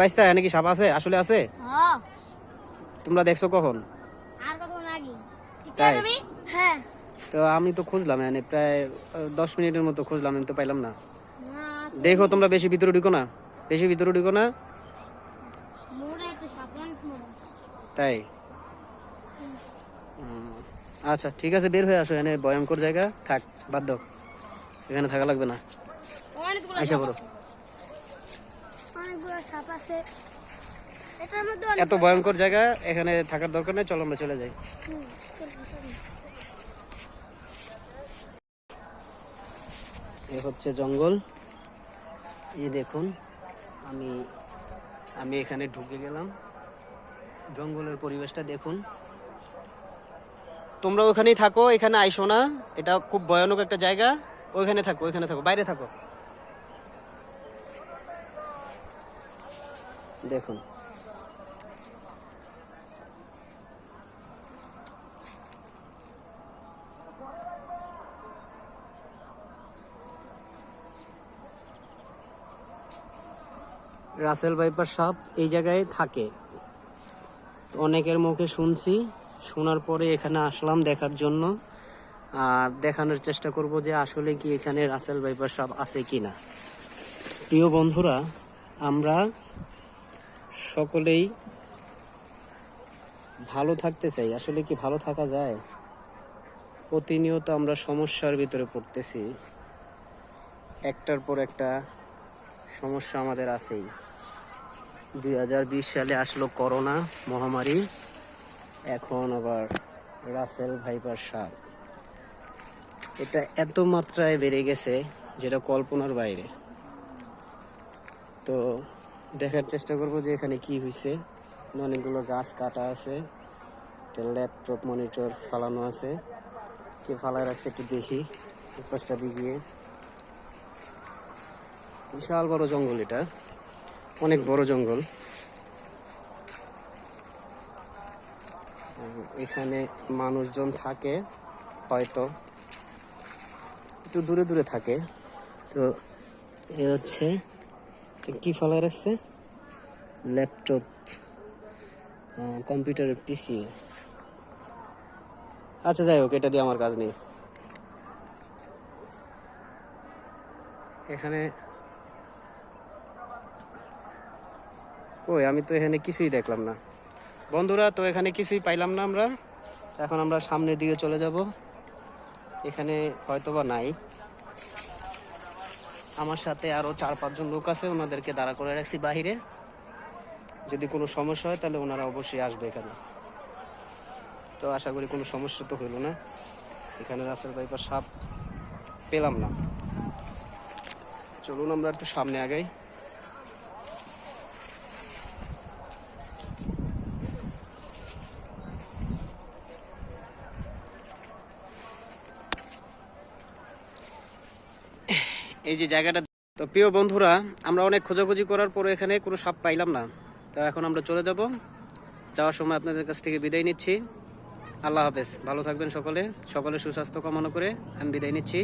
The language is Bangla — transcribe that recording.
বাইস্তা এখানে কি সাপ আছে? আসলে আছে? হ্যাঁ। তোমরা দেখছো কখন? আর কতক্ষণ আগে? তাই? হ্যাঁ। তো আমি তো খুঁজলাম এখানে প্রায় 10 মিনিটের মতো খুঁজলাম, আমি তো পাইলাম না। না, আছে। দেখো তোমরা বেশি ভিতরে ঢুকো না, বেশি ভিতরে ঢুকো না। মোড়ে একটা সাপ অনেক মোড়ে। তাই? আচ্ছা ঠিক আছে, বের হয়ে আসো, এখানে ভয়ঙ্কর জায়গা, থাক বাদ দাও, এখানে থাকা লাগবে না, অনেকগুলো আইসা সাপ পড়ো। আছে। অনেকগুলো সাপ আছে। এটার মধ্যে এত ভয়ঙ্কর জায়গা, এখানে থাকার দরকার নেই, চলো আমরা চলে যাই। এ হচ্ছে জঙ্গল, এই দেখুন, আমি আমি এখানে ঢুকে গেলাম, জঙ্গলের পরিবেশটা দেখুন। তোমরা ওখানেই থাকো, এখানে আইসো না, এটা খুব ভয়ানক একটা জায়গা। ওইখানে থাকো, ওইখানে থাকো, বাইরে থাকো। দেখুন রাসেল ভাইপার সাপ এই জায়গায় থাকে, অনেকের মুখে শুনছি, শোনার পরে এখানে আসলাম দেখার জন্য, আর দেখানোর চেষ্টা করব যে আসলে কি এখানে রাসেল ভাইপার সাপ আছে কিনা। প্রিয় বন্ধুরা, আমরা সকলেই ভালো থাকতে চাই, আসলে কি ভালো থাকা যায়? প্রতিনিয়ত আমরা সমস্যার ভিতরে পড়তেছি, একটার পর একটা সমস্যা আমাদের আছেই। 2020 সালে আসলো করোনা মহামারী, এখন আবার রাসেল ভাইপার সাপ, এটা এত মাত্রায় বেড়ে গেছে যেটা কল্পনার বাইরে। তো দেখার চেষ্টা করব যে এখানে কি হয়েছে। অনেকগুলো গাছ কাটা আছে, একটা ল্যাপটপ মনিটর ফালানো আছে, কে ফালায় রাখছে একটু দেখি, পাশটা দিয়ে। বিশাল বড় জঙ্গল, এটা অনেক বড় জঙ্গল। এখানে মানুষজন থাকে, হয়তো একটু দূরে দূরে থাকে। তো এ হচ্ছে কি ফালায় রাখছে, ল্যাপটপ, কম্পিউটারের পিসি। আচ্ছা যাই হোক, এটা দিয়ে আমার কাজ নেই। এখানে কই, আমি তো এখানে কিছুই দেখলাম না বন্ধুরা, তো এখানে কিছুই পাইলাম না আমরা। এখন আমরা সামনের দিকে চলে যাব, এখানে হয়তোবা নাই। আমার সাথে আরো 4-5 জন লোক আছে, ওনাদেরকে দাঁড়া করে রাখছি বাহিরে, যদি কোনো সমস্যা হয় তাহলে ওনারা অবশ্যই আসবে এখানে। তো আশা করি কোনো সমস্যা তো হইল না। এখানে রাসেল ভাইপার সাপ পেলাম না, চলুন আমরা একটু সামনে আগাই। এই যে জায়গাটা, তো প্রিয় বন্ধুরা, আমরা অনেক খোঁজাখুঁজি করার পরে এখানে কোনো সাপ পাইলাম না। তো এখন আমরা চলে যাব, যাওয়ার সময় আপনাদের কাছ থেকে বিদায় নিচ্ছি। আল্লাহ হাফেজ, ভালো থাকবেন সকলে, সকলের সুস্বাস্থ্য কামনা করে আমি বিদায় নিচ্ছি।